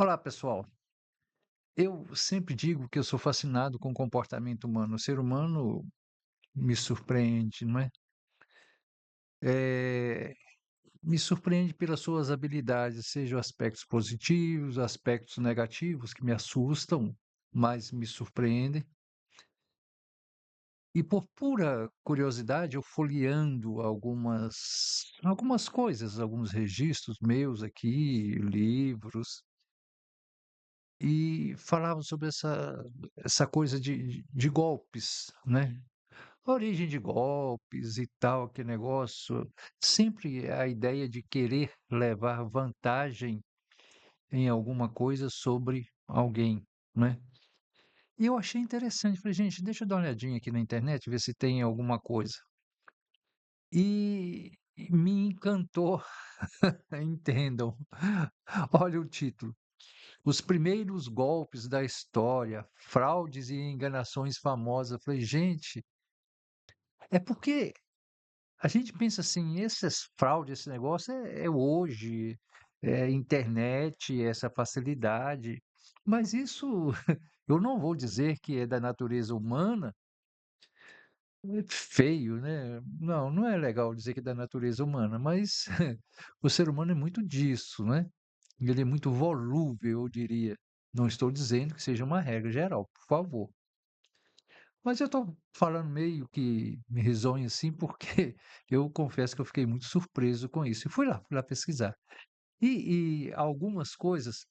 Olá, pessoal. Eu sempre digo que eu sou fascinado com o comportamento humano. O ser humano me surpreende, não é? Eh, Me surpreende pelas suas habilidades, sejam aspectos positivos, aspectos negativos que me assustam, mas me surpreendem. E por pura curiosidade, eu folheando algumas coisas, alguns registros meus aqui, livros, e falavam sobre essa coisa de golpes, né? A origem de golpes e tal, aquele negócio, sempre a ideia de querer levar vantagem em alguma coisa sobre alguém, né. E eu achei interessante, falei: "Gente, deixa eu dar uma olhadinha aqui na internet, ver se tem alguma coisa". E me encantou, entendam. Olha o título: "Os primeiros golpes da história, fraudes e enganações famosas". Eu falei: "Gente, é porque a gente pensa assim, essas fraudes, esse negócio é hoje, é internet, essa facilidade, mas isso eu não vou dizer que é da natureza humana, é feio, né. Não, não é legal dizer que é da natureza humana, mas o ser humano é muito disso, né. Ele é muito volúvel, eu diria. Não estou dizendo que seja uma regra geral, por favor. Mas eu estou falando meio que me risonho assim, porque eu confesso que eu fiquei muito surpreso com isso. E fui lá pesquisar. E algumas coisas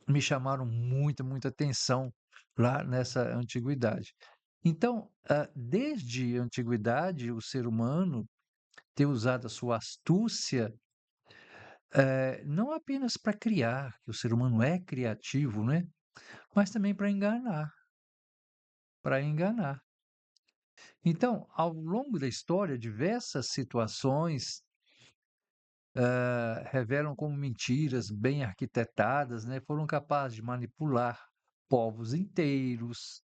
me chamaram muita atenção lá nessa antiguidade. Então, desde a antiguidade, o ser humano tem usado a sua astúcia, não apenas para criar, que o ser humano é criativo, né? Mas também para enganar, para enganar. Então, ao longo da história, diversas situações revelam como mentiras bem arquitetadas, né, foram capazes de manipular povos inteiros,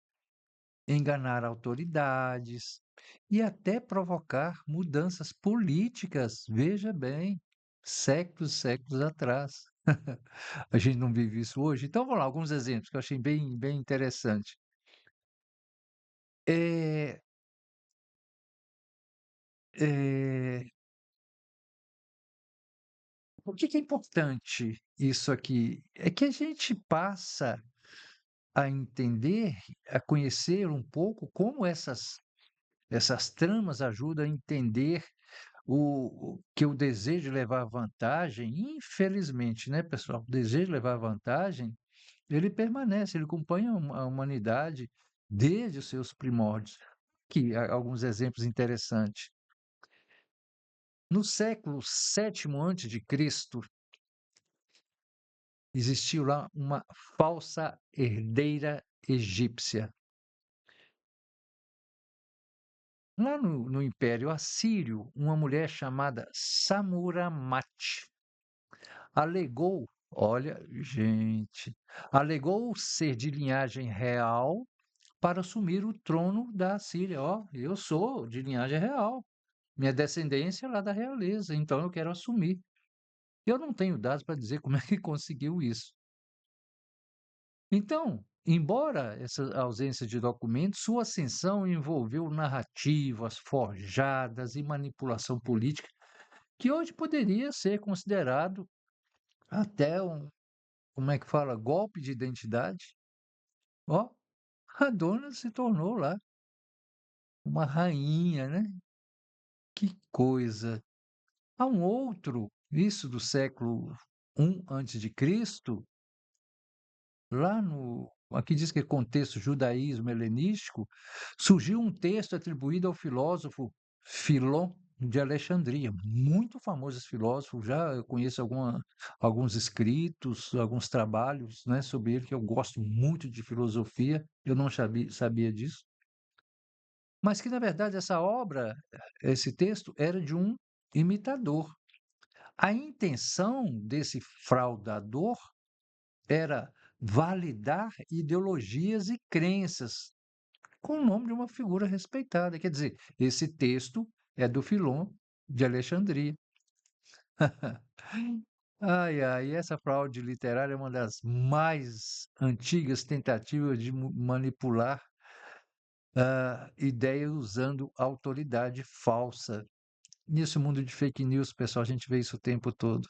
enganar autoridades e até provocar mudanças políticas. Veja bem, séculos e séculos atrás. A gente não vive isso hoje. Então, vamos lá, alguns exemplos que eu achei bem interessante. Eh, eh, por que é importante isso aqui? É que a gente passa a entender, a conhecer um pouco como essas tramas ajudam a entender o que o desejo de levar vantagem, infelizmente, né, pessoal, o desejo de levar vantagem, ele permanece, ele acompanha a humanidade desde os seus primórdios. Que alguns exemplos interessantes. No século sétimo antes de Cristo, existiu lá uma falsa herdeira egípcia. Lá no Império Assírio, uma mulher chamada Samuramate alegou, olha, gente, alegou ser de linhagem real para assumir o trono da Síria. Ó, eu sou de linhagem real, minha descendência é lá da realeza, então eu quero assumir. Eu não tenho dados para dizer como é que conseguiu isso. Então, embora essa ausência de documentos, sua ascensão envolveu narrativas forjadas e manipulação política, que hoje poderia ser considerado até um, como é que fala, golpe de identidade. Ó, a dona se tornou lá uma rainha, né? Que coisa. Há um outro, isso do século I antes de Cristo, lá no aqui diz que é contexto judaísmo helenístico, surgiu um texto atribuído ao filósofo Filon de Alexandria, muito famoso esse filósofo, já eu conheço alguns escritos, alguns trabalhos, né, sobre ele, que eu gosto muito de filosofia, eu não sabia disso, mas que na verdade essa obra, esse texto era de um imitador. A intenção desse fraudador era validar ideologias e crenças com o nome de uma figura respeitada. Quer dizer, esse texto é do Filon de Alexandria. Ai, ai, essa fraude literária é uma das mais antigas tentativas de manipular ideia usando autoridade falsa. Nesse mundo de fake news, pessoal, a gente vê isso o tempo todo.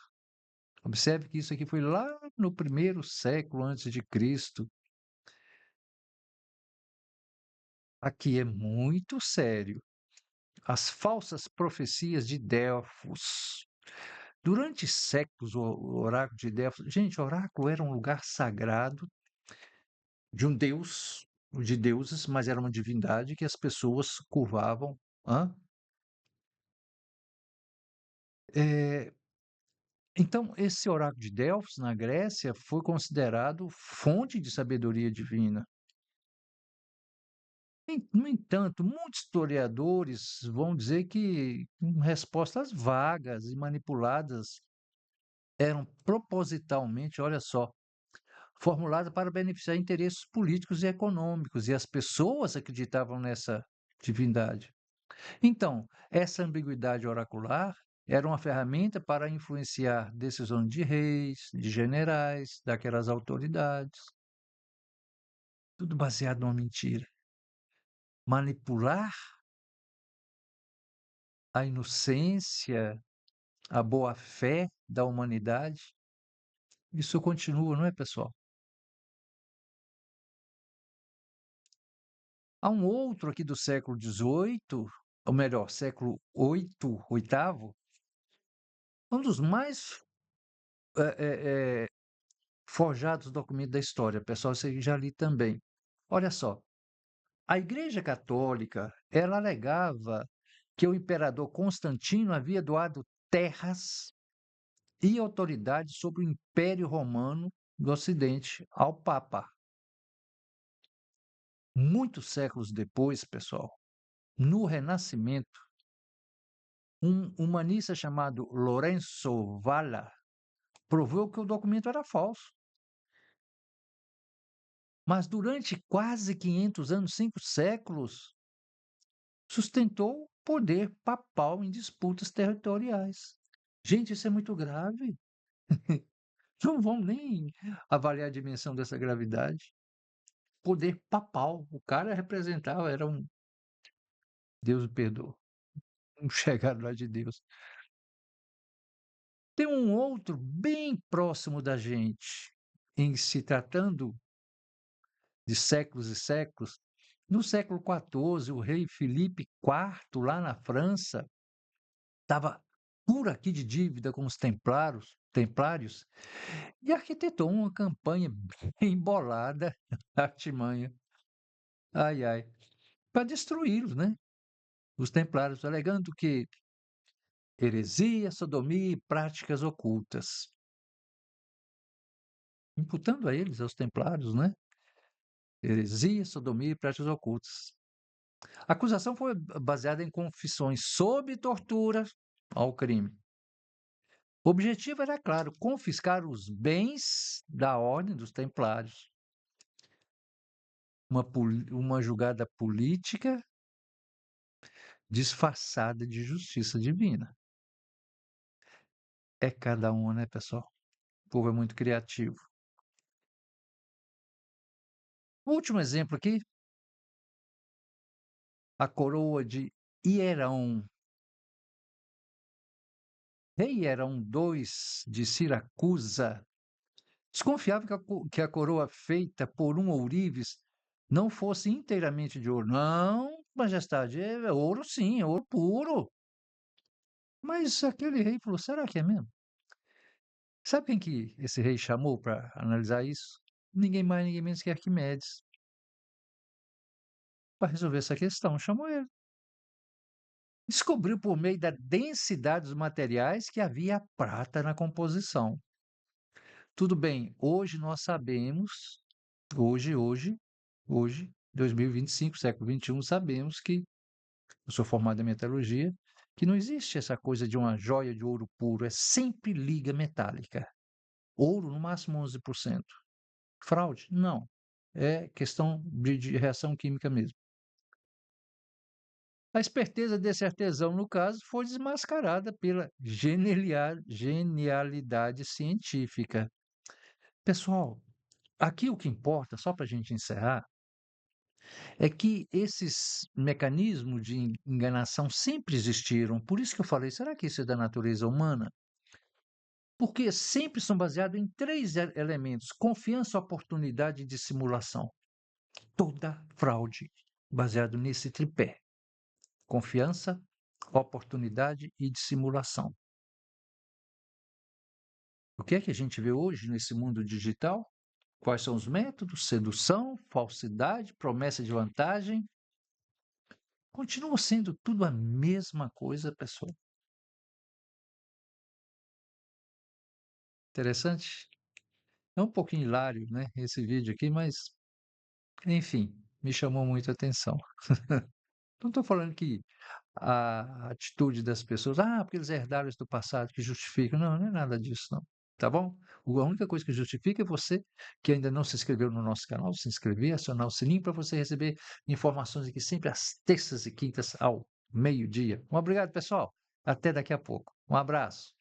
Observe que isso aqui foi lá no primeiro século antes de Cristo. Aqui é muito sério. As falsas profecias de Delfos. Durante séculos, o oráculo de Delfos. Gente, o oráculo era um lugar sagrado de um deus, de deuses, mas era uma divindade que as pessoas curvavam. Hã? Eh, então, esse oráculo de Delfos, na Grécia, foi considerado fonte de sabedoria divina. No entanto, muitos historiadores vão dizer que respostas vagas e manipuladas eram propositalmente, olha só, formuladas para beneficiar interesses políticos e econômicos, e as pessoas acreditavam nessa divindade. Então, essa ambiguidade oracular era uma ferramenta para influenciar decisões de reis, de generais, daquelas autoridades, tudo baseado numa mentira. Manipular a inocência, a boa-fé da humanidade, isso continua, não é, pessoal? Há um outro aqui do século XVIII, ou melhor, século oitavo, um dos mais forjados documentos da história, pessoal, isso aí já li também. Olha só, a Igreja Católica, ela alegava que o imperador Constantino havia doado terras e autoridade sobre o Império Romano do Ocidente ao Papa. Muitos séculos depois, pessoal, no Renascimento, um humanista chamado Lorenzo Valla provou que o documento era falso. Mas durante quase 500 anos, 5 séculos, sustentou o poder papal em disputas territoriais. Gente, isso é muito grave. Não vão nem avaliar a dimensão dessa gravidade. Poder papal. O cara representava, era um. Deus o perdoa. Um chegado lá de Deus. Tem um outro bem próximo da gente, em se tratando de séculos e séculos. No século XIV, o rei Filipe IV, lá na França, estava por aqui de dívida com os templários e arquitetou uma campanha bem bolada, artimanha, ai, ai, para destruí-los, né? Os templários, alegando que heresia, sodomia e práticas ocultas, imputando a eles, aos templários, né? Heresia, sodomia e práticas ocultas. A acusação foi baseada em confissões sob tortura ao crime. O objetivo era, claro, confiscar os bens da ordem dos templários. Uma julgada política disfarçada de justiça divina. É cada uma, né, pessoal? O povo é muito criativo. Último exemplo aqui, a coroa de Hierão. Rei Hierão II de Siracusa desconfiava que a coroa feita por um ourives não fosse inteiramente de ouro. Não, majestade, é ouro sim, é ouro puro. Mas aquele rei falou: será que é mesmo? Sabe quem que esse rei chamou para analisar isso? Ninguém mais, ninguém menos que Arquimedes. Para resolver essa questão, chamou ele. Descobriu por meio da densidade dos materiais que havia prata na composição. Tudo bem, hoje nós sabemos, hoje, 2025, século XXI, sabemos que, eu sou formado em metalurgia, que não existe essa coisa de uma joia de ouro puro, é sempre liga metálica. Ouro, no máximo 11%. Fraude? Não. É questão de reação química mesmo. A esperteza desse artesão, no caso, foi desmascarada pela genialidade científica. Pessoal, aqui o que importa, só para a gente encerrar, é que esses mecanismos de enganação sempre existiram. Por isso que eu falei, será que isso é da natureza humana? Porque sempre são baseados em três elementos: confiança, oportunidade e dissimulação. Toda fraude baseado nesse tripé: confiança, oportunidade e dissimulação. O que é que a gente vê hoje nesse mundo digital? Quais são os métodos? Sedução, falsidade, promessa de vantagem. Continua sendo tudo a mesma coisa, pessoal. Interessante? É um pouquinho hilário, né, esse vídeo aqui, mas, enfim, me chamou muito a atenção. Não estou falando que a atitude das pessoas, porque eles herdaram isso do passado, que justifica. Não, não é nada disso, não. Tá bom? A única coisa que justifica é você que ainda não se inscreveu no nosso canal, se inscrever, acionar o sininho para você receber informações aqui sempre às terças e quintas ao meio-dia. Um obrigado, pessoal. Até daqui a pouco. Um abraço.